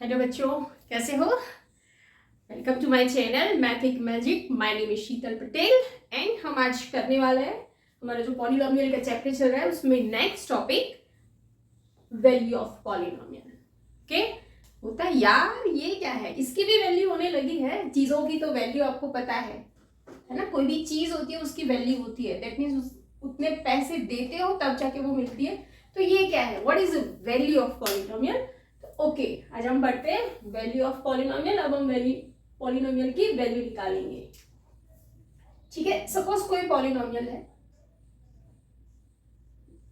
Hello बच्चों, कैसे हो? Welcome to my channel mathic magic. My name is Sheetal Patel and हम आज करने वाले हैं हमारा जो पॉलिनोमियल का चैप्टर चल रहा है उसमें next topic value of polynomial. Okay, होता है यार ये क्या है, इसकी भी वैल्यू होने लगी है। चीजों की तो वैल्यू आपको पता है ना, कोई भी चीज होती है उसकी वैल्यू होती है। दैट मीन्स उतने पैसे देते हो तब जाके वो मिलती है। तो ये क्या है, what is value of polynomial? Okay, आज हम पढ़ते हैं वैल्यू ऑफ पॉलिनोमियल। अब हम वैल्यू पॉलिनोमियल की वैल्यू निकालेंगे। ठीक है, सपोज कोई पॉलिनोमियल है,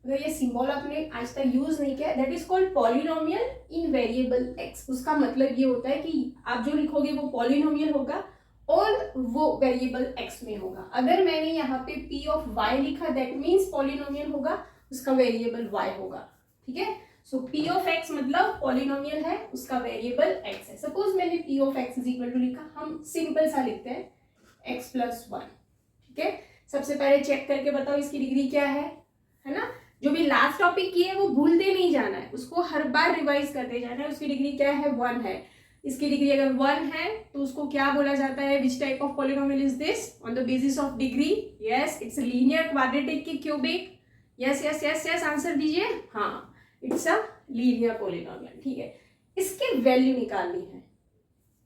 अगर ये सिंबल आपने आज तक यूज नहीं किया, that is called polynomial in variable x. उसका मतलब ये होता है कि आप जो लिखोगे वो पॉलिनोमियल होगा और वो वेरिएबल एक्स में होगा। अगर मैंने यहाँ पे p ऑफ y लिखा, दैट मीन्स पॉलिनोमियल होगा, उसका वेरिएबल y होगा। ठीक है, सो p ऑफ x मतलब पॉलिनोमियल है, उसका वेरिएबल x है। सपोज मैंने p of x is equal to लिखा, हम सिंपल सा लिखते हैं x प्लस 1। ठीक है, सबसे पहले चेक करके बताओ इसकी डिग्री क्या है ना। जो भी लास्ट टॉपिक की है वो भूलते नहीं जाना है, उसको हर बार रिवाइज करते जाना है। उसकी डिग्री क्या है, 1 है। इसकी डिग्री अगर 1 है तो उसको क्या बोला जाता है, which type of polynomial is this on the basis of degree? Yes, it's linear, quadratic की cubic? Yes yes yes yes, answer दीजिए। हाँ, इट्स अ लीनियर पॉलिनोमियल। ठीक है, इसकी वैल्यू निकालनी है।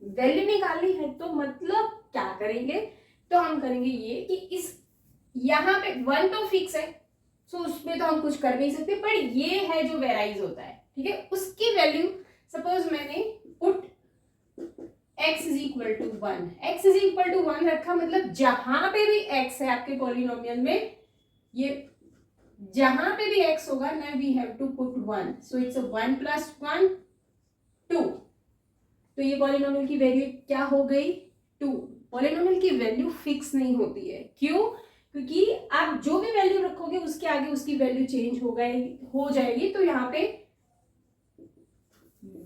वैल्यू निकालनी है तो मतलब क्या करेंगे, तो हम करेंगे ये कि इस यहाँ पे 1 तो फिक्स है, सो उसमें तो हम कुछ कर नहीं सकते, पर ये है जो वेराइज होता है। ठीक है, उसकी वैल्यू सपोज मैंने put x is equal to 1, x is equal to 1 रखा, मतलब जहां पे भी x है आपके पॉलिनोमियल में, ये जहां पे भी x होगा ना, we have to put 1, so it's 1 plus 1 2। तो ये पॉलिनोमियल की वैल्यू क्या हो गई, 2। पॉलिनोमियल की वैल्यू फिक्स नहीं होती है, क्यों? क्योंकि आप जो भी वैल्यू रखोगे उसके आगे उसकी वैल्यू चेंज हो जाएगी। तो यहाँ पे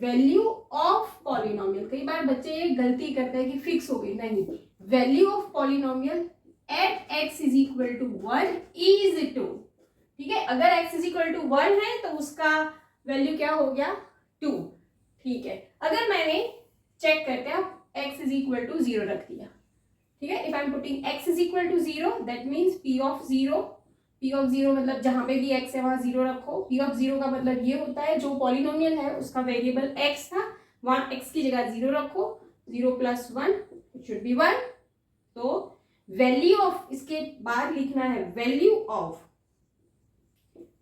वैल्यू ऑफ पॉलिनोमियल, कई बार बच्चे ये गलती करते हैं कि फिक्स हो गई, नहीं। Value of polynomial at x is equal to 1 is 2। ठीक है, अगर x इज इक्वल टू 1 है तो उसका वैल्यू क्या हो गया, 2। ठीक है, अगर मैंने चेक करते हैं x इज इक्वल टू 0 रख दिया, ठीक है, if I am putting x is equal to 0, that means p of 0 मतलब जहां पे भी x है वहां 0 रखो। p ऑफ 0 का मतलब ये होता है जो पॉलिनोमियल है उसका वेरिएबल x था, वहां x की जगह 0 रखो। 0 प्लस 1 इट शुड बी 1। तो वैल्यू ऑफ, इसके बाद लिखना है वैल्यू ऑफ,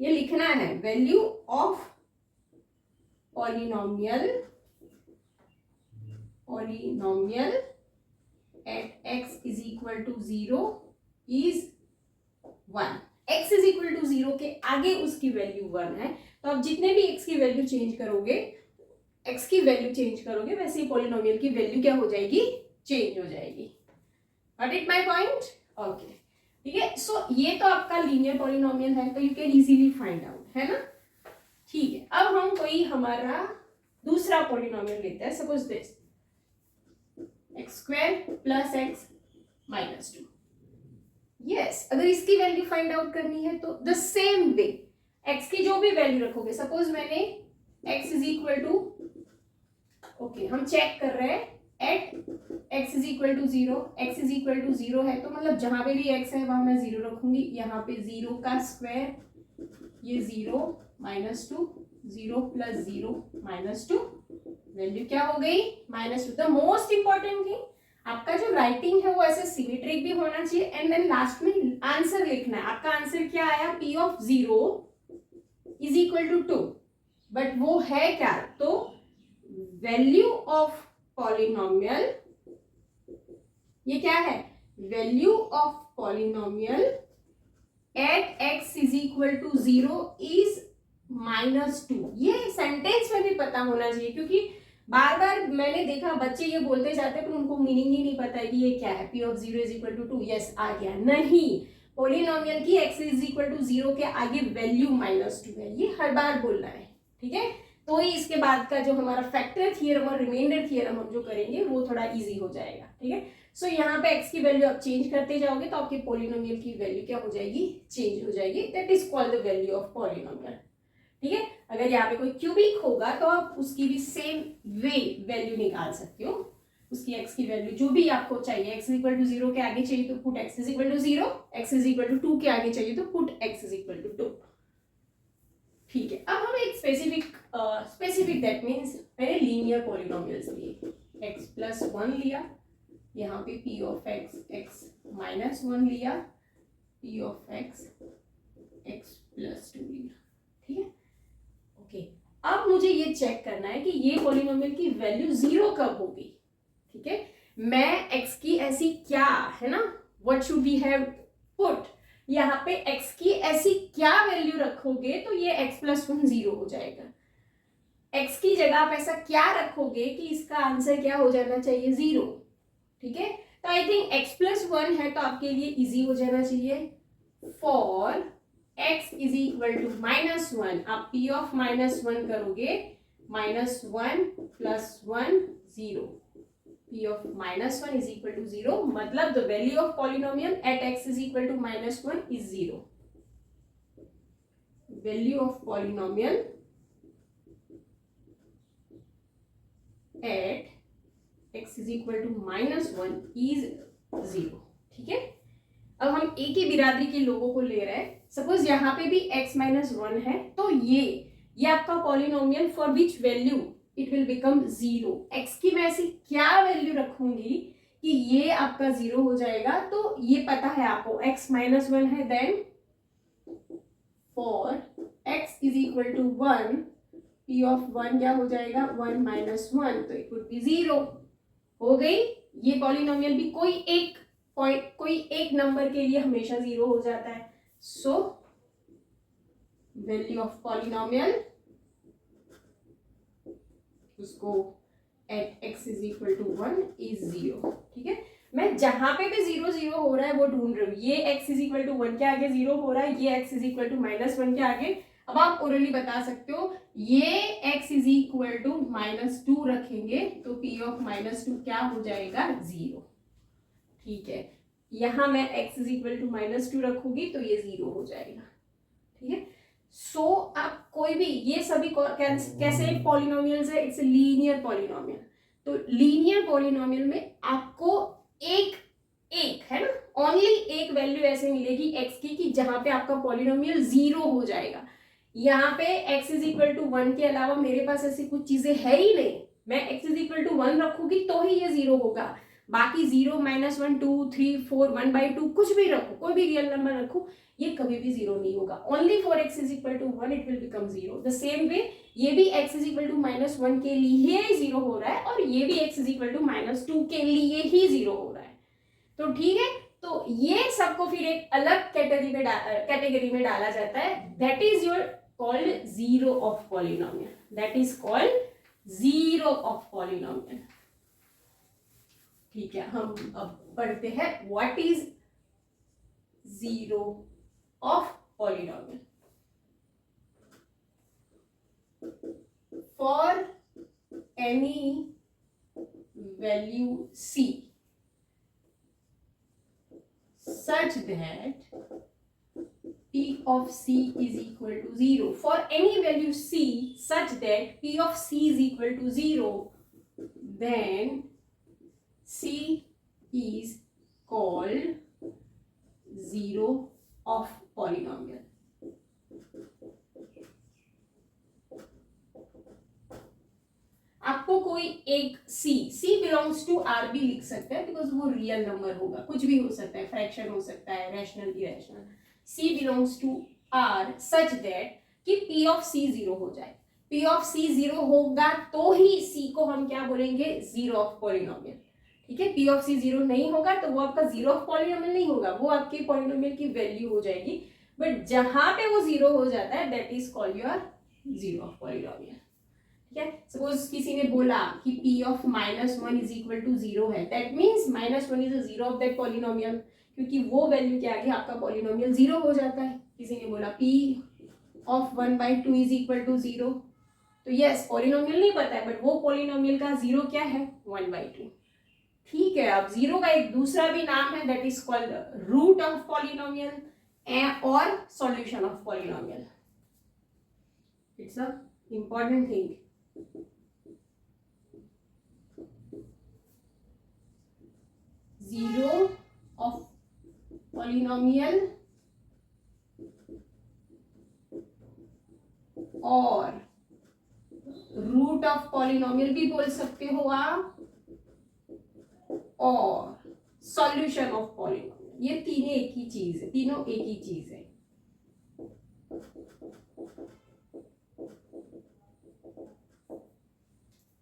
ये लिखना है value of polynomial at x is equal to 0 is 1। x is equal to 0 के आगे उसकी वैल्यू 1 है, तो आप जितने भी x की वैल्यू चेंज करोगे, x की वैल्यू चेंज करोगे, वैसे ही पॉलिनोमियल की वैल्यू क्या हो जाएगी, चेंज हो जाएगी। Got it my point? Okay, ठीक है। सो ये तो आपका लीनियर पॉलिनोमियल है, तो you can easily find out, है ना। ठीक है, अब हम कोई हमारा दूसरा पॉलिनोमियल लेते हैं, suppose this x square plus x minus 2। Yes, अगर इसकी वैल्यू फाइंड आउट करनी है तो द सेम वे x की जो भी वैल्यू रखोगे, सपोज मैंने x is equal to, okay हम चेक कर रहे हैं at x is equal to 0, x is equal to 0 है तो मतलब जहां पे भी x है वहां मैं 0 रखूंगी। यहाँ पे 0 का स्क्वायर, ये 0 माइनस 2, 0 प्लस 0 माइनस 2, वैल्यू क्या हो गई, minus 2। The most important thing, आपका जो राइटिंग है वो ऐसे सिमेट्रिक भी होना चाहिए, एंड देन लास्ट में आंसर लिखना है। आपका आंसर क्या आया, p of 0 is equal to 2, but वो है क्या, तो वैल्यू ऑफ पॉलिनोमियल, ये क्या है, value of polynomial at x is equal to 0 is minus 2। ये सेंटेंस में भी पता होना चाहिए, क्योंकि बार बार मैंने देखा बच्चे ये बोलते जाते हैं पर उनको मीनिंग ही नहीं पता है कि ये क्या है, p of 0 is equal to 2। Yes, आ गया, नहीं, पॉलिनोमियल की x इज इक्वल टू 0 के आगे वैल्यू माइनस 2 है, ये हर बार बोलना है। ठीक है, तो ही इसके बाद का जो हमारा फैक्टर थियरम और रिमाइंडर थियरम हम जो करेंगे वो थोड़ा इजी हो जाएगा। ठीक है, सो यहाँ पे x की वैल्यू आप चेंज करते जाओगे तो आपके पॉलिनोमियल की वैल्यू क्या हो जाएगी, चेंज हो जाएगी। That is called the value of polynomial. ठीक है। अगर यहाँ पे कोई क्यूबिक होगा तो आप उसकी भी सेम वे वैल्यू निकाल सकते हो, उसकी x की वैल्यू जो भी आपको चाहिए। x इक्वल टू 0 के आगे चाहिए तो put x is equal to 0, x is equal to 2 के आगे चाहिए तो put x is equal to 2। ठीक है, अब हम एक स्पेसिफिक दैट मीन्स मैंने लीनियर पॉलिनोमियल्स लिए, x प्लस 1 लिया, यहाँ पे p ऑफ x माइनस 1 लिया, p ऑफ x प्लस 2 लिया। ठीक है, ओके। अब मुझे ये चेक करना है कि ये पॉलिनोमियल की वैल्यू 0 कब होगी। ठीक है, मैं x की ऐसी क्या है ना, what should we have put, यहाँ पे x की ऐसी क्या वैल्यू रखोगे तो ये x प्लस 1 0 हो जाएगा। x की जगह आप ऐसा क्या रखोगे कि इसका आंसर क्या हो जाना चाहिए, 0। ठीक है, तो आई थिंक x प्लस 1 है तो आपके लिए इजी हो जाना चाहिए। For x is equal to -1, आप p ऑफ -1 करोगे, -1 plus 1 0, p of -1 is equal to 0, मतलब the value of polynomial at x is equal to -1 is 0. Value of polynomial at x is equal to -1 is 0. ठीक है, अब हम एक ही बिरादरी के लोगों को ले रहे हैं। सपोज यहाँ पे भी x -1 है तो ये आपका polynomial for which value it will become 0। x की मैं ऐसी क्या वैल्यू रखूंगी कि ये आपका 0 हो जाएगा, तो ये पता है आपको x -1 है, then for x is equal to 1, p of 1 क्या हो जाएगा, 1 - 1, तो इट वुड बी 0 हो गई। ये पॉलिनोमियल भी कोई एक नंबर के लिए हमेशा 0 हो जाता है। सो वैल्यू ऑफ पॉलिनोमियल उसको at x is equal to 1 is 0। ठीक है, मैं जहां पे भी 0 0 हो रहा है वो ढूंढ रही हूँ। ये x इज इक्वल टू 1 के आगे 0 हो रहा है, ये x इज इक्वल टू -1 के आगे। अब आप ओरली बता सकते हो, ये x इज इक्वल टू -2 रखेंगे तो p ऑफ -2 क्या हो जाएगा, 0। ठीक है, यहां मैं x इज इक्वल टू -2 रखूंगी तो ये 0 हो जाएगा। ठीक है, सो आप कोई भी, ये सभी कैसे पॉलिनोमियल्स है, इट्स लीनियर पॉलिनोमियल। तो लीनियर पॉलिनोमियल में आपको एक है ना, ओनली एक वैल्यू ऐसे मिलेगी x की कि जहां पे आपका पॉलिनोमियल 0 हो जाएगा। यहाँ पे x इज इक्वल टू 1 के अलावा मेरे पास ऐसी कुछ चीजें है ही नहीं। मैं x इज इक्वल टू 1 रखूंगी तो ही ये 0 होगा, बाकी 0 -1 2 3 4 1/2 कुछ भी रखो, कोई भी रियल नंबर रखो, ये कभी भी 0 नहीं होगा। Only for x is equal to 1 it will become 0। The same way ये भी x इज इक्वल टू -1 के लिए ही 0 हो रहा है और ये भी x इज इक्वल टू -2 के लिए ही 0 हो रहा है। तो ठीक है, तो ये सबको फिर एक अलग कैटेगरी में डाला जाता है, that is your called zero of polynomial, that is called zero of polynomial. ठीक है, हम अब पढ़ते हैं what is zero of polynomial. For any value c such that p of c is equal to 0, for any value c such that p of c is equal to 0, then c is called zero of polynomial. आपको कोई एक c belongs to r भी लिख सकते हैं because वो real number होगा, कुछ भी हो सकता है, फ्रैक्शन हो सकता है, rational irrational. c belongs to r such that कि p ऑफ c 0 हो जाए। p ऑफ c 0 होगा तो ही c को हम क्या बोलेंगे, जीरो ऑफ पॉलिनोमियल। ठीक है, p ऑफ c 0 नहीं होगा तो वो आपका जीरो ऑफ पॉलिनोमियल नहीं होगा, वो आपके पॉलिनोमियल की वैल्यू हो जाएगी। बट जहां पे वो 0 हो जाता है that is called your zero of polynomial. ठीक है, सपोज किसी ने बोला कि p of -1 is equal to 0 है, that means -1 is a zero of that polynomial, क्योंकि वो वैल्यू के आगे आपका पॉलिनोमियल 0 हो जाता है। किसी ने बोला p of 1/2 is equal to 0, तो यस पॉलिनोमियल नहीं पता है बट वो पॉलिनोमियल का 0 क्या है, 1/2। ठीक है, अब 0 का एक दूसरा भी नाम है that is called root of polynomial और solution of polynomial. It's a important thing. Zero of polynomial और रूट ऑफ पॉलिनोमियल भी बोल सकते हो आप, और सॉल्यूशन ऑफ पॉलिनोमियल. ये तीनों एक ही चीज है, तीनों एक ही चीज है.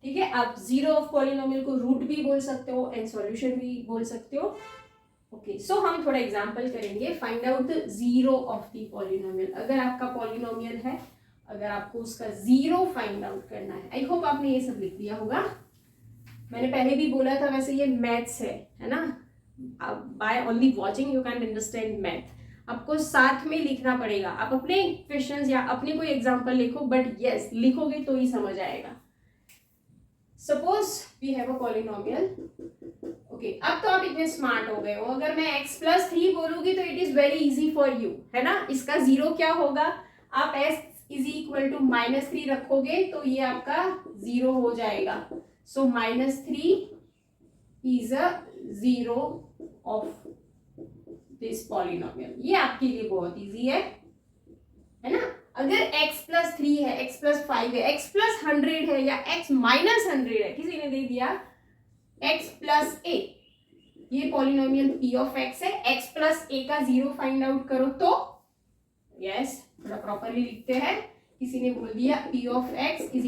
ठीक है, आप जीरो ऑफ पॉलिनोमियल को रूट भी बोल सकते हो एंड सॉल्यूशन भी बोल सकते हो. ओके, सो हम थोड़ा एग्जांपल करेंगे. Find out the zero of the polynomial. अगर आपका पॉलिनोमियल है, अगर आपको उसका जीरो फाइंड आउट करना है, आई होप आपने ये सब लिख दिया होगा. मैंने पहले भी बोला था, वैसे ये मैथ्स है ना. By only watching you can understand math. आपको साथ में लिखना पड़ेगा. आप अपने क्वेश्चंस या अपने कोई एग्जांपल लिखो, बट यस लिखोगे तो ही समझ आएगा. Suppose we have a polynomial. Okay, अब तो आप इतने स्मार्ट हो गए हो. अगर मैं x+3 बोलूंगी तो it is very easy for you, है ना. इसका जीरो क्या होगा, आप s = -3 रखोगे तो ये आपका जीरो हो जाएगा. सो -3 is a zero of this polynomial. ये आपके लिए बहुत इजी है ना. अगर x+3 है, x+5 है, x+100 है या x-100 है, किसी ने दे दिया x+a, ये पॉलिनोमियल p ऑफ x है. x+a का जीरो फाइंड आउट करो तो यस, थोड़ा प्रॉपरली लिखते हैं. किसी ने बोल दिया p ऑफ x =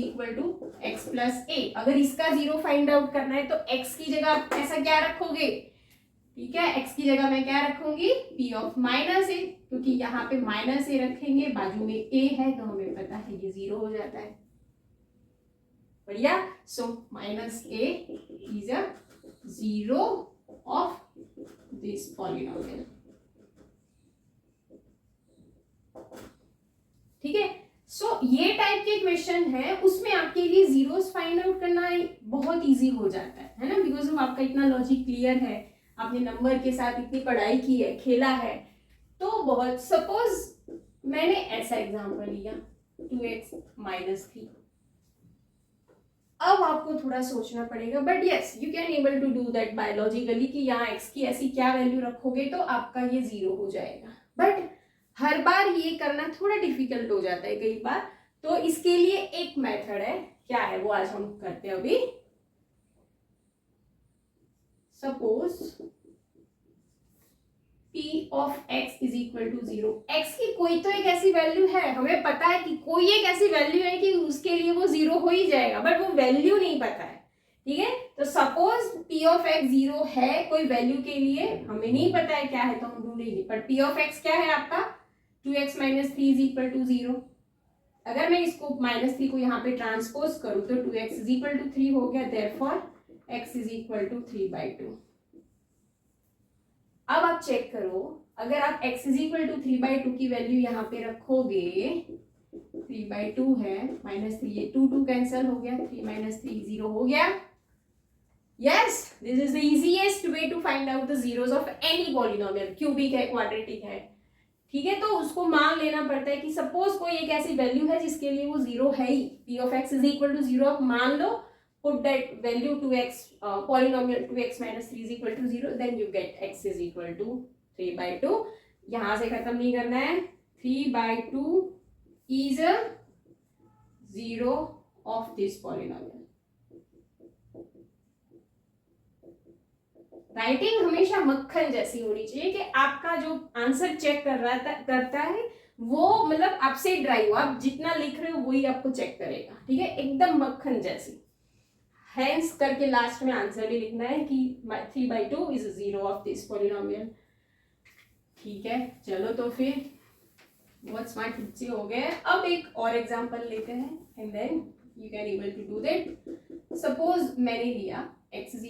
x+a. अगर इसका जीरो फाइंड आउट करना है तो x की जगह आप ऐसा क्या रखोगे. ठीक है, x की जगह मैं क्या रखूंगी, p ऑफ -a, क्योंकि यहाँ पे -a रखेंगे, बाजू में a है तो हमें पता है ये जीरो हो जाता है. बढ़िया. सो -a is a zero of this polynomial. ठीक है. सो ये टाइप के क्वेश्चन है, उसमें आपके लिए जीरोस फाइंड आउट करना बहुत इजी हो जाता है ना. बिकॉज आपका इतना लॉजिक क्लियर है, आपने नंबर के साथ इतनी पढ़ाई की है, खेला है, तो बहुत. सपोज मैंने ऐसा एग्जांपल लिया 2x - 3. अब आपको थोड़ा सोचना पड़ेगा, but yes you can able to do that biologically कि यहाँ x की ऐसी क्या वैल्यू रखोगे तो आपका ये जीरो हो जाएगा. बट हर बार ये करना थोड़ा डिफिकल्ट हो जाता है कई बार. तो इसके लिए एक मेथड है, क्या है वो आज हम करते हैं अभी. Suppose p of x = 0. x की कोई तो एक ऐसी वैल्यू है, हमें पता है कि कोई एक ऐसी वैल्यू है कि उसके लिए वो जीरो हो ही जाएगा, बट वो वैल्यू नहीं पता है. ठीक है, तो सपोज p ऑफ x 0 है कोई वैल्यू के लिए, हमें नहीं पता है क्या है तो हम ढूंढेंगे. पर p ऑफ x क्या है आपका, 2x - 3 = 0. अगर मैं इसको -3 को यहाँ पे ट्रांसपोज करूं तो 2x = 3 हो गया. Therefore x = 3/2. अब आप चेक करो, अगर आप x = 3/2 की वैल्यू यहाँ पे रखोगे, 3/2 है, -3, ये 2 कैंसिल हो गया, 3 - 3 0 हो गया. Yes, this is the easiest way to find out the zeros of any polynomial. Cubic है, क्वाड्रेटिक है. ठीक है, तो उसको मान लेना पड़ता है कि सपोज कोई एक ऐसी वैल्यू है जिसके लिए वो जीरो है ही. p ऑफ x = 0 आप मान लो, put that value to x, polynomial 2x - 3 = 0, then you get x = 3/2. यहां से खत्म नहीं करना है. 3/2 is a zero of this polynomial. Writing हमेशा मक्खन जैसी होनी चाहिए कि आपका जो आंसर चेक करता है वो मतलब आपसे ड्राइव हो, आप जितना लिख रहे हो वही आपको चेक करेगा. ठीक है, एकदम मक्खन जैसी. हेंस करके लास्ट में आंसर भी लिखना है कि 3/2 इज 0 ऑफ दिस पॉलिनोमियल. ठीक है, चलो तो फिर बहुत स्मार्ट बच्चे हो गए. अब एक और एग्जांपल लेते हैं and then you can able to do that. Suppose मैंने लिया x =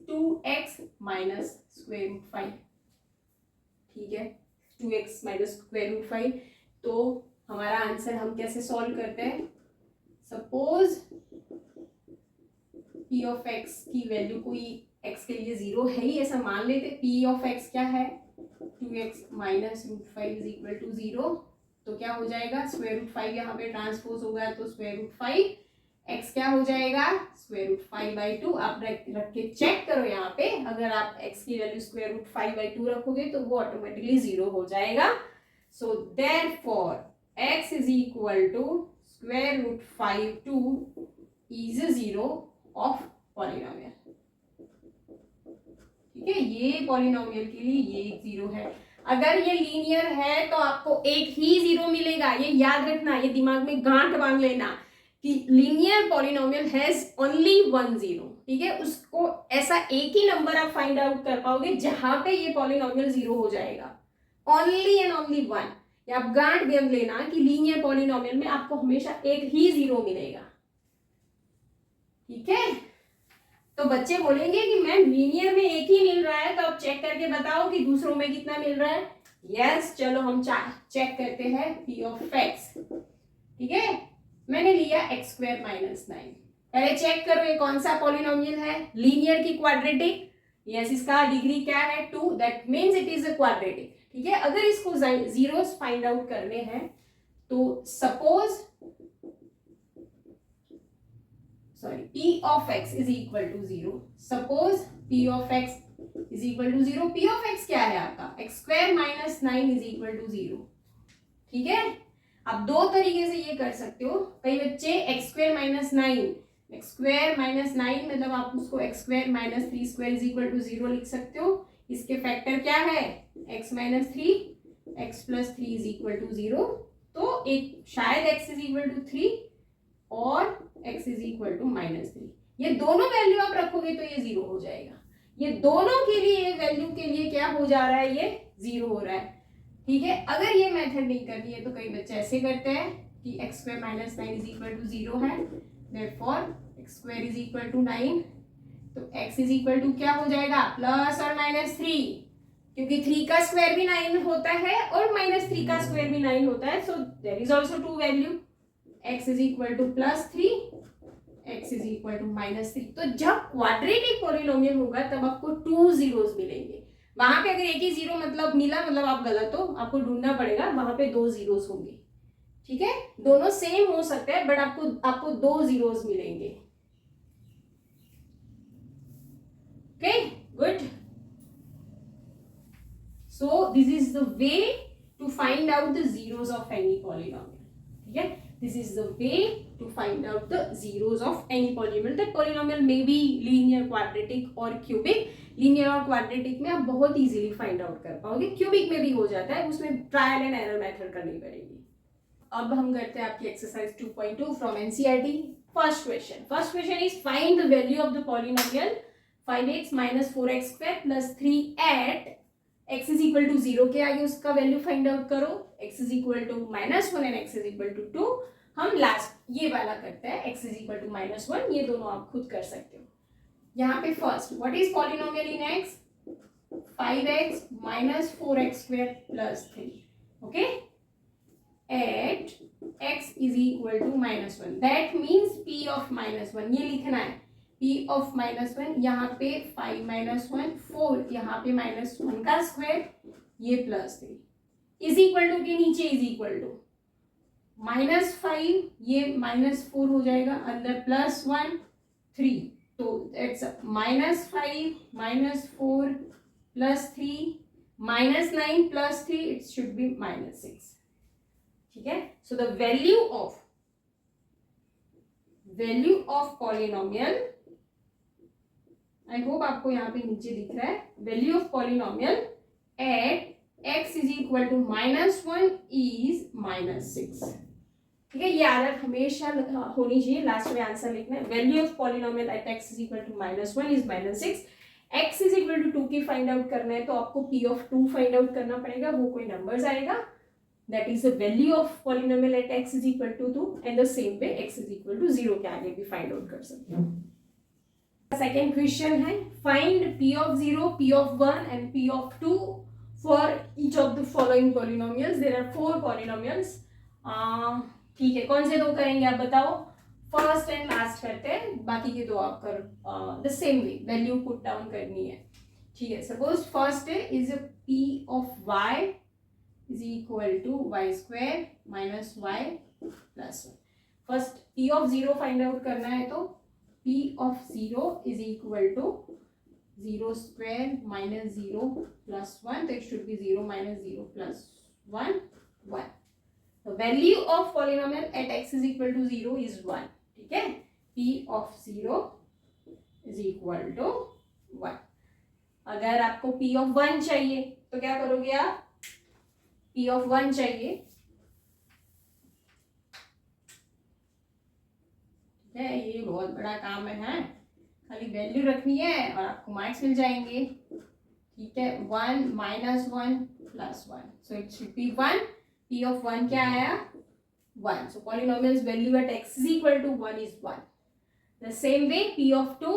2x - √5. ठीक है, 2x - √5. तो हमारा आंसर हम कैसे सॉल्व करते हैं. सपोज p ऑफ x की वैल्यू कोई x के लिए जीरो है ही ऐसा मान लेते. p ऑफ x क्या है, 2x - √5 = 0. तो क्या हो जाएगा, स्क्वायर रूट 5 यहाँ पे ट्रांसपोज होगा तो स्क्वायर रूट 5, x क्या हो जाएगा, स्क्वायर रूट 5/2। आप रख के चेक करो यहाँ पे, अगर आप x की वैल्यू स्क्वायर रूट 5/2 रखोगे तो वो ऑटोमेटिकली 0 हो जाएगा। So therefore x is equal to square root 5/2 is 0 of polynomial. ठीक है, ये पॉलिनोमियल के लिए ये एक 0 है। अगर ये लीनियर है तो आपको एक ही 0 मिलेगा, ये याद रखना, ये दिमाग में गांठ बांध लेना कि लीनियर पॉलिनोमियल हैज ओनली 1 0। ठीक है, उसको ऐसा एक ही नंबर आप फाइंड आउट कर पाओगे जहां पे ये पॉलिनोमियल 0 हो जाएगा, ओनली एंड ओनली 1। या आप गांठ बांध लेना कि लीनियर पॉलिनोमियल में आपको हमेशा एक ही 0 मिलेगा। ठीक है, तो बच्चे बोलेंगे कि मैम लीनियर में एक ही मिल रहा है, तो आप चेक करके बताओ कि दूसरों में कितना मिल रहा है। यस, चलो हम चेक करते हैं p ऑफ x। ठीक है, मैंने लिया x² - 9। पहले चेक करो ये कौन सा पॉलिनोमियल है, लीनियर की क्वाड्रेटिक। यस, इसका डिग्री क्या है 2, that means it is a quadratic. ठीक है, अगर इसको जीरोस फाइंड आउट करने हैं तो suppose p of x is equal to 0। Suppose p of x is equal to 0। p of x क्या है आपका, x² - 9 is equal to 0। ठीक है, आप दो तरीके से ये कर सकते हो। कई बच्चे x² - 9 मतलब आप उसको x² - 3² is equal to 0 लिख सकते हो। इसके फैक्टर क्या है, x - 3, x + 3 is equal to 0। तो एक शायद x is equal to 3 और x इज इक्वल टू -3, ये दोनों वैल्यू आप रखोगे तो ये 0 हो जाएगा। ये दोनों के लिए वैल्यू के लिए क्या हो जा रहा है, ये 0 हो रहा है। ठीक है, अगर ये मेथड नहीं करनी है तो कई बच्चे ऐसे करते हैं कि x² - 9 इज इक्वल टू 0 है, therefore x² is equal to 9, तो x इज इक्वल टू क्या हो जाएगा, प्लस और -3, क्योंकि 3 का स्क्वायर भी 9 होता है और -3 का स्क्वायर भी 9 होता है। So there is also 2 value, x is equal to +3, x is equal to -3। तो जब क्वाड्रेटिक पॉलिनोमियल होगा तब आपको 2 जीरोस मिलेंगे। वहां पे अगर एक ही 0 मतलब मिला मतलब आप गलत हो, आपको ढूंढना पड़ेगा, वहां पे 2 जीरोस होंगे। ठीक है, दोनों सेम हो सकते हैं बट आपको 2 जीरोस मिलेंगे। Okay, good. So this is the way to find out the zeros of any polynomial. ठीक है, this is the way to find out the zeros of any polynomial। that polynomial may be linear, quadratic or cubic। linear और quadratic में आप बहुत easily find out कर पाओगे, cubic में भी हो जाता है, उसमें ट्रायल एंड एरर मेथड करनी पड़ेगी। अब हम करते हैं आपकी exercise 2.2 from NCERT. First question is find the value of the polynomial 5x - 4x² + 3 at x is equal to 0 के आगे उसका वैल्यू फाइंड आउट करो। x is equal to -1 and x is equal to 2। हम last ये वाला करते हैं, x is equal to -1, ये दोनों आप खुद कर सकते हो। यहाँ पे first what is polynomial in x, 5x - 4x² + 3। Okay, at x is equal to -1, that means p of -1 ये लिखना है, p ऑफ -1 यहाँ पे 5 - 1 4, यहाँ पे -1 का स्क्वायर, ये +3 इज इक्वल टू के नीचे इज इक्वल टू -5, ये -4 हो जाएगा, अंदर +1 3, तो इट्स -5 - 4 + 3 -9 + 3, इट शुड बी -6। ठीक है, so the value of polynomial, I hope आपको यहाँ पे नीचे दिख रहा है, value of polynomial at x is equal to -1 is -6। ठीक है, ये आदत हमेशा होनी चाहिए, लास्ट में आंसर लिखना है। Value of polynomial at x is equal to -1 is -6। x is equal to 2 की फाइंड आउट करना है तो आपको p ऑफ 2 फाइंड आउट करना पड़ेगा, वो कोई नंबर्स आएगा, that is the value of polynomial at x is equal to 2 and the same way x is equal to 0 के आगे भी फाइंड आउट कर सकते हो। सेकेंड क्वेश्चन है, find p of 0, p of 1 and p of 2 for each of the following polynomials. There are 4 polynomials. ठीक है, कौन से दो करेंगे आप बताओ, फर्स्ट एंड लास्ट करते हैं, बाकी के दो आप कर the same way value put down करनी है। ठीक है, suppose first is p of y is equal to y square minus y plus one. First p of zero find out करना है, तो p of zero is equal to zero square minus zero plus one, तो it should be zero minus zero plus one, one. The value of polynomial at x is equal to 0 is 1. ठीक है, p of 0 is equal to 1. अगर आपको p of 1 चाहिए तो क्या करोगे आप? p of 1 चाहिए, ठीक है, ये बहुत बड़ा काम है, खाली वैल्यू रखनी है और आपको मार्क्स मिल जाएंगे। ठीक है, 1 minus 1 plus 1, so it should B 1। p of 1 क्या आया? 1. So polynomial's value at x is equal to 1 is 1. The same way p of 2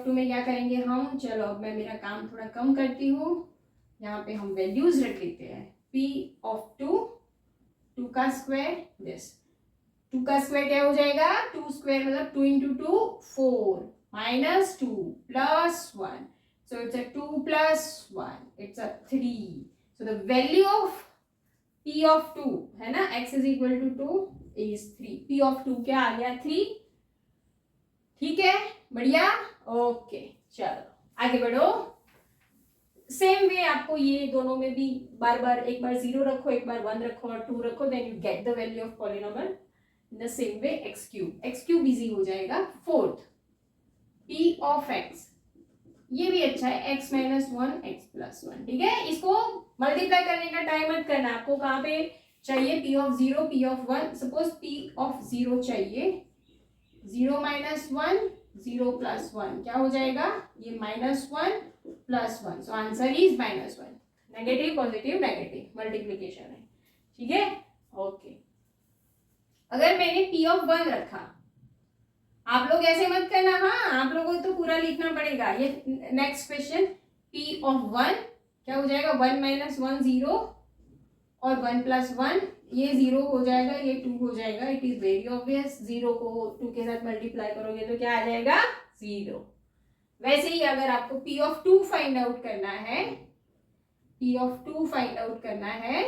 में क्या करेंगे हम? चलो अब मैं मेरा काम थोड़ा कम करती हूँ, यहाँ पे हम वैल्यूज रख देते हैं। p of 2 का स्क्वायर, दिस 2 का स्क्वायर क्या हो जाएगा? 2 स्क्वायर मतलब 2 into 2 4 minus 2 plus 1, so it's a 2 plus 1, it's a 3. So the value of p of 2 है ना, x is equal to 2 is 3. p of 2 क्या आ गया? 3। ठीक है, बढ़िया, ओके, चलो आगे बढ़ो। सेम वे आपको ये दोनों में भी बार बार, एक बार 0 रखो, एक बार 1 रखो और 2 रखो, then you get the value of polynomial in the same way. x cube easy हो जाएगा। फोर्थ, p of x, ये भी अच्छा है, x माइनस 1 x प्लस 1। ठीक है, इसको मल्टीप्लाई करने का टाइम मत करना, आपको कहाँ पे चाहिए? p of 0, p of 1। Suppose p of 0 चाहिए, 0 माइनस 1 0 प्लस 1 क्या हो जाएगा? ये minus 1 plus 1, so answer is minus 1। Negative positive negative multiplication है। ठीक है, ओके। अगर मैंने p of 1 रखा, आप लोग ऐसे मत करना, हाँ आप लोगों को तो पूरा लिखना पड़ेगा। ये नेक्स्ट क्वेश्चन, p of 1 क्या हो जाएगा? 1 माइनस 1 0 और 1 प्लस 1, ये 0 हो जाएगा, ये 2 हो जाएगा। इट इज वेरी ऑब्वियस, 0 को 2 के साथ मल्टीप्लाई करोगे तो क्या आ जाएगा? 0। वैसे ही अगर आपको p of 2 फाइंड आउट करना है, p of 2 फाइंड आउट करना है,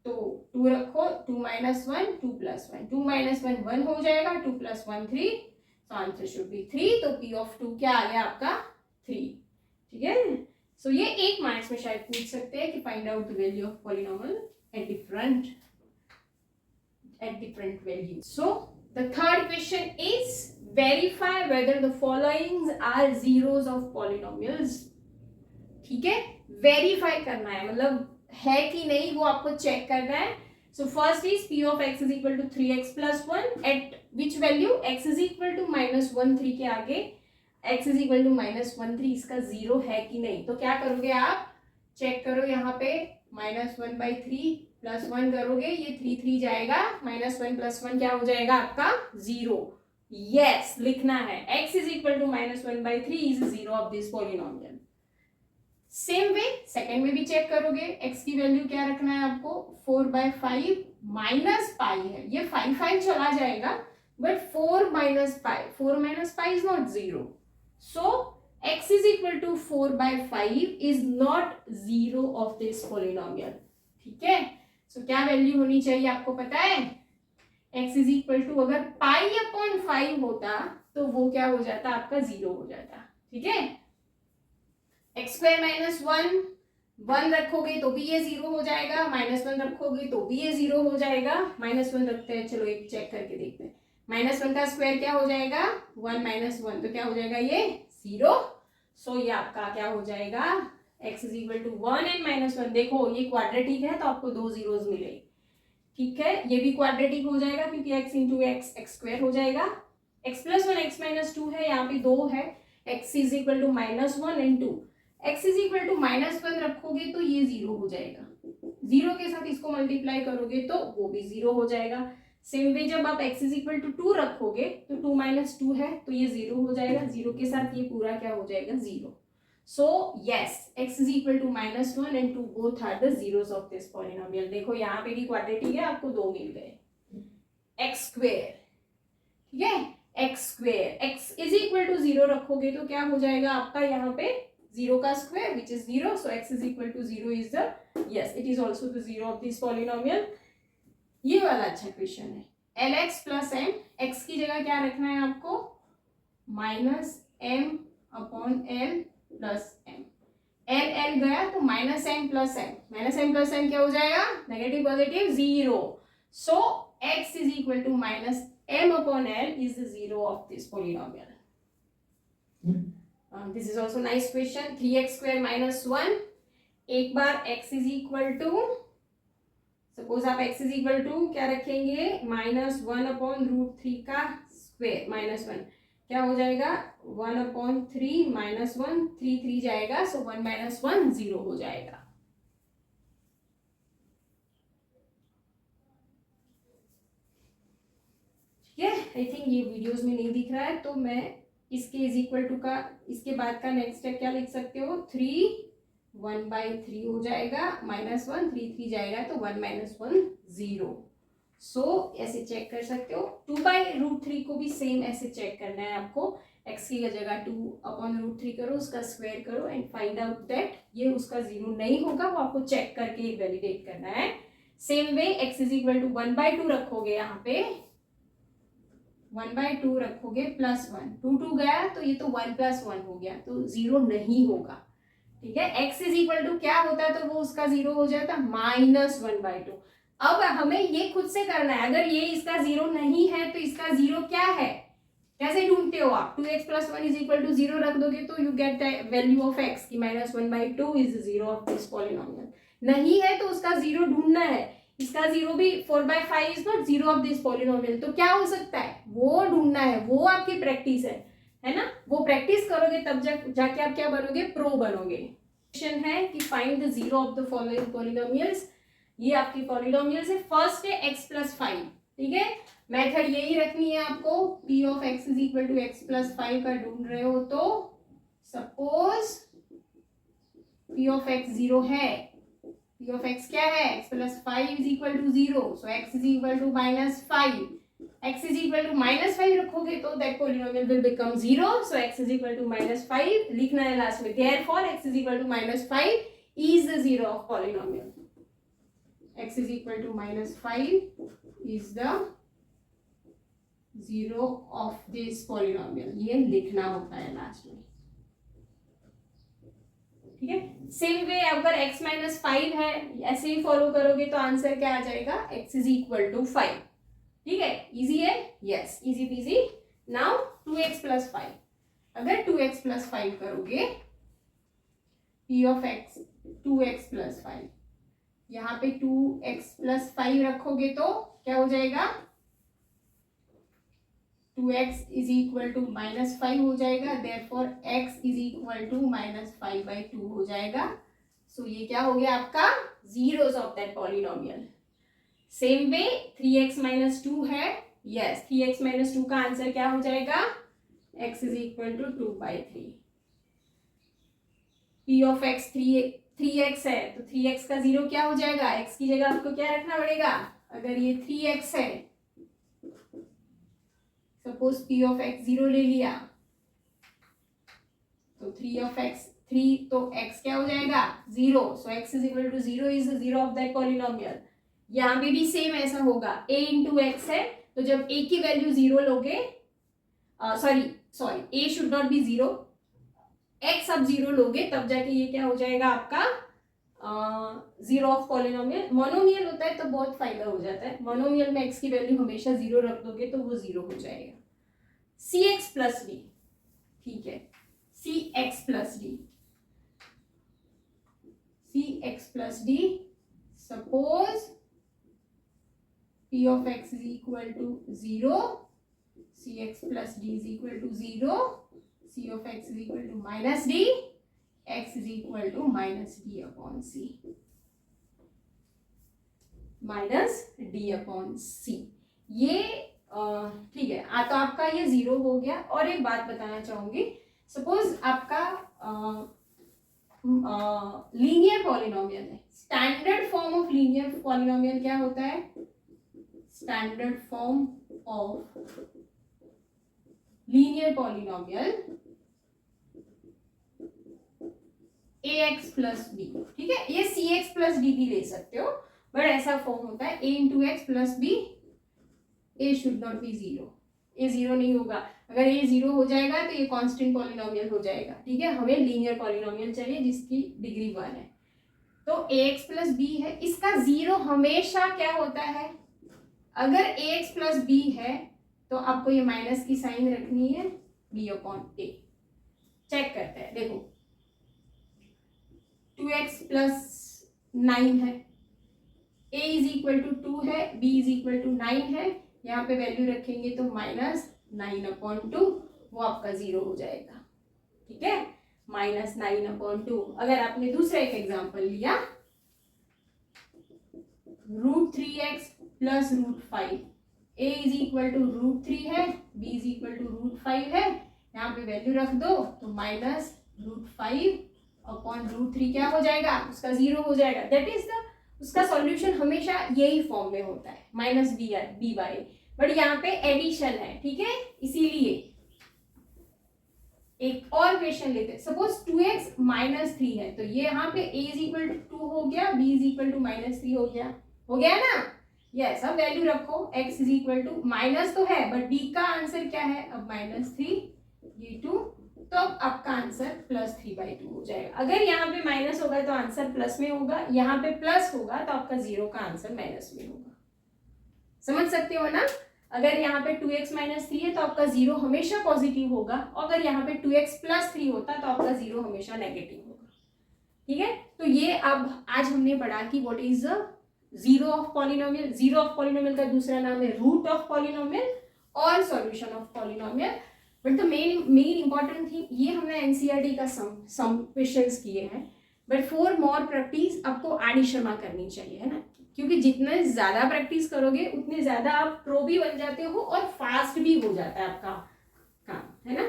तो 2 रखो, 2 माइनस 1 2 प्लस 1, 2 माइनस 1 1 हो जाएगा, 2 plus 1 3, so answer should be 3। तो p of 2 क्या आ गया आपका? 3। ठीक है, सो ये एक मार्क्स में शायद पूछ सकते हैं कि find out the value of polynomial at different values. So the third question is verify whether the followings are zeros of polynomials. ठीक है, वेरीफाई करना है, मतलब है कि नहीं वो आपको चेक करना है। So first is p of x is equal to 3x plus 1 eight which value? x is equal to minus 1 3 के आगे x is equal to minus 1 3 इसका 0 है कि नहीं। तो क्या करोगे आप? चेक करो, यहाँ पे माइनस 1 बाई 3 प्लस 1 करोगे, ये 3 3 जाएगा, माइनस 1 प्लस 1 क्या हो जाएगा आपका? 0। यस, लिखना है x is equal to minus 1 by 3 is 0 of this polynomial. Same way second में भी चेक करोगे, x की वैल्यू क्या रखना है आपको? 4/5 माइनस पाई है, ये 5 चला जाएगा, but 4 minus pi is not 0, so x is equal to 4/5 is not 0 of this polynomial। ठीक है, सो क्या वैल्यू होनी चाहिए आपको पता है? x is equal to, अगर पाई अपॉन 5 होता तो वो क्या हो जाता? आपका 0 हो जाता। ठीक है, एक्स स्क्वायर माइनस 1 रखोगे तो भी ये 0 हो जाएगा, माइनस 1 रखोगे तो भी ये 0 हो जाएगा। माइनस 1 रखते हैं, चलो एक चेक करके देखते हैं। माइनस 1 का स्क्वायर क्या हो जाएगा? 1 माइनस 1, तो क्या हो जाएगा? ये 0। सो ये आपका क्या हो जाएगा? x is equal to 1 and minus 1। देखो ये क्वाड्रेटिक है तो आपको 2 जीरोस मिले। ठीक है, ये भी क्वाड्रेटिक हो जाएगा क्योंकि x into x x square हो जाएगा। x प्लस 1 x माइनस 2 है, यहाँ पे 2 है, x is equal to minus 1 and 2। x is equal to minus 1 रखोगे तो ये 0 हो जाएगा, 0 के साथ इसको मल्टीप्लाई करोगे तो वो भी 0 हो जाएगा। सेम वे जब आप x इज इक्वल टू 2 रखोगे तो 2 माइनस 2 है तो ये 0 हो जाएगा, 0 के साथ ये पूरा क्या हो जाएगा? 0। So yes, x is equal to minus 1 and 2 both are the zeros of this polynomial. देखो यहाँ पे भी क्वाड्रेटिक है, आपको 2 मिल गए। एक्स स्क्वायर, ठीक है, x square, x is equal to 0 रखोगे तो क्या हो जाएगा आपका? यहाँ पे 0 का square which is 0, so x is equal to 0 is the, yes it is also the 0 of this polynomial. ये वाला अच्छा क्वेश्चन है। L x plus m, x की जगह क्या रखना है आपको, minus m upon l plus m. L l गया तो minus m plus m, minus m plus m क्या हो जाएगा, negative positive 0, so x is equal to minus m upon l is the 0 of this polynomial. This is also nice question. 3x square minus 1, एक बार x is equal to, suppose आप x is equal to क्या रखेंगे, minus 1 upon root 3 का square, minus 1 क्या हो जाएगा, 1 upon 3 minus 1, 3 3 जाएगा, सो 1 माइनस 1 0 हो जाएगा। ठीक है, आई थिंक ये वीडियोस में नहीं दिख रहा है, तो मैं इसके इज इक्वल टू का, इसके बाद का नेक्स्ट स्टेप क्या लिख सकते हो, 3 1/3 हो जाएगा, माइनस 1 3 3 जाएगा, तो 1 माइनस 1 0, सो ऐसे चेक कर सकते हो। 2/√3 को भी सेम ऐसे चेक करना है आपको, x की जगह 2/√3 करो, उसका स्क्वायर करो एंड फाइंड आउट दैट ये उसका 0 नहीं होगा, वो आपको चेक करके वैलिडेट करना है। Same way x is equal to 1/2 रखोगे, यहाँ पे 1/2 रखोगे प्लस 1, 2 2 गया तो ये तो 1 प्लस 1 हो गया, तो 0 नहीं होगा। ठीक है, x इज इक्वल टू क्या होता है, तो वो उसका 0 हो जाता है माइनस 1/2। अब हमें ये खुद से करना है, अगर ये इसका 0 नहीं है तो इसका 0 क्या है, कैसे ढूंढते हो आप, 2x plus 1 is equal to 0 रख दोगे तो you get the value of x की minus 1/2 is 0 of this polynomial. नहीं है तो उसका 0 ढूंढना है, इसका 0 भी 4/5 is not 0 of this polynomial, तो क्या हो सकता है वो ढूंढना है, वो आपकी प्रैक्टिस है ना, वो प्रैक्टिस करोगे तब जाके आप क्या बनोगे, प्रो बनोगे। क्वेश्चन है कि find the 0 of the following polynomials, ये आपकी पॉलिनोमियल्स है। फर्स्ट है x प्लस 5, ठीक है, मेथड यही रखनी है आपको, p of x is equal to x plus 5 का ढूंढ रहे हो तो सपोज p ऑफ x 0 है, p ऑफ x क्या है, x plus 5 is equal to 0, so x is equal to minus 5, x is equal to minus 5 रखोगे तो that polynomial will become 0, so x is equal to minus 5 लिखना है last में, therefore x is equal to minus 5 is the 0 of polynomial, x is equal to minus 5 is the 0 of this polynomial, ये लिखना होता है last में। ठीक है, सेम वे अगर x माइनस 5 है, ऐसे ही फॉलो करोगे तो आंसर क्या आ जाएगा, x इज इक्वल टू 5। ठीक है, इजी है, yes easy PG. Now 2x plus 5, अगर 2x प्लस 5 करोगे, p of x 2x plus 5, यहाँ पे 2x प्लस 5 रखोगे तो क्या हो जाएगा, 2x is equal to minus 5 हो जाएगा, therefore x is equal to minus 5/2 हो जाएगा, सो ये क्या हो गया आपका zeros of that polynomial. Same way 3x minus 2 है, यस 3x माइनस 2 का आंसर क्या हो जाएगा, x is equal to 2/3। p of x 3x है तो 3x का 0 क्या हो जाएगा, x की जगह आपको क्या रखना पड़ेगा, अगर ये 3x है, सपोज p ऑफ x 0 ले लिया तो 3 ऑफ x 3, तो x क्या हो जाएगा 0, so x is equal to 0 is the 0 of that polynomial. यहाँ पे भी सेम ऐसा होगा, a इंटू एक्स है तो जब a की वैल्यू 0 लोगे, sorry a should not B 0, x अब 0 लोगे तब जाके ये क्या हो जाएगा आपका 0 ऑफ पॉलिनोमियल। मोनोमियल होता है तो बहुत फायदा हो जाता है, मोनोमियल में x की वैल्यू हमेशा 0 रख दोगे तो वो 0 हो जाएगा। cx प्लस डी, ठीक है, cx plus d, cx plus d, suppose p of x is equal to 0, cx plus d is equal to 0, c of x is equal to minus d, x is equal to minus d upon c, minus d upon c। ये ठीक है, तो आपका ये 0 हो गया। और एक बात बताना चाहूंगी, सपोज आपका लीनियर पॉलिनोमियल है, standard form of linear polynomial क्या होता है, standard form of linear polynomial ax plus b, ठीक है, ये cx प्लस डी भी ले सकते हो, बट ऐसा फॉर्म होता है a into x plus b, a should not be zero, ये जीरो नहीं होगा, अगर ये जीरो हो जाएगा तो ये कांस्टेंट पॉलिनोमियल हो जाएगा, ठीक है, हमें लीनियर पॉलिनोमियल चाहिए जिसकी डिग्री 1 है, तो ax प्लस बी है, इसका जीरो हमेशा क्या होता है, अगर ax प्लस बी है तो आपको ये माइनस की साइन रखनी है b अपॉन a, चेक करते हैं, देखो 2x प्लस 9 है, a इज इक्वल टू 2 है, b इज इक्वल टू 9 है, यहाँ पे वैल्यू रखेंगे तो माइनस 9 अपॉन 2, वो आपका जीरो हो जाएगा, ठीक है, माइनस 9 अपॉन 2। अगर आपने दूसरा एक एग्जांपल लिया √3x plus √5, a is equal to √3 है, b इज इक्वल टू √5 है, यहाँ पे वैल्यू रख दो तो माइनस √5 अपॉन √3 क्या हो जाएगा, उसका जीरो हो जाएगा, दैट इज द, उसका सॉल्यूशन हमेशा यही फॉर्म में होता है, माइनस बी बाई, बट यहाँ पे एडिशन है, ठीक है, इसीलिए एक और क्वेश्चन लेते हैं, सपोज 2x माइनस 3 है, तो ये यहाँ पे a इज इक्वल टू 2 हो गया, b is equal to minus 3 हो गया ना, यस, अब वैल्यू रखो, x is equal to, minus तो है बट b का आंसर क्या है, अब -3, ये 2, तो अब आपका आंसर +3/2 हो जाएगा, अगर यहाँ पे माइनस होगा तो आंसर प्लस में होगा, यहाँ पे प्लस होगा तो आपका जीरो का आंसर माइनस में होगा, समझ सकते हो ना, अगर यहाँ पे 2x माइनस 3 है तो आपका जीरो हमेशा पॉजिटिव होगा, और अगर यहाँ पे 2x प्लस 3 होता तो आपका जीरो हमेशा नेगेटिव होगा, ठीक है, तो ये अब आज हमने पढ़ा कि what is the zero of polynomial, zero of polynomial का दूसरा नाम है रूट ऑफ पॉलिनोमियल और solution of polynomial, but the main important thing, ये हमने एनसीईआरटी का सम क्वेश्चंस किए हैं, बट फॉर मोर प्रैक्टिस आपको आडी शर्मा करनी चाहिए, है ना, क्योंकि जितने ज्यादा प्रैक्टिस करोगे उतने ज्यादा आप प्रो भी बन जाते हो और फास्ट भी हो जाता है आपका काम, है ना,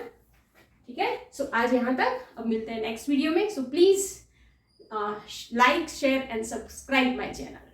ठीक है, सो आज यहाँ तक, अब मिलते हैं नेक्स्ट वीडियो में, so please like share and subscribe my channel.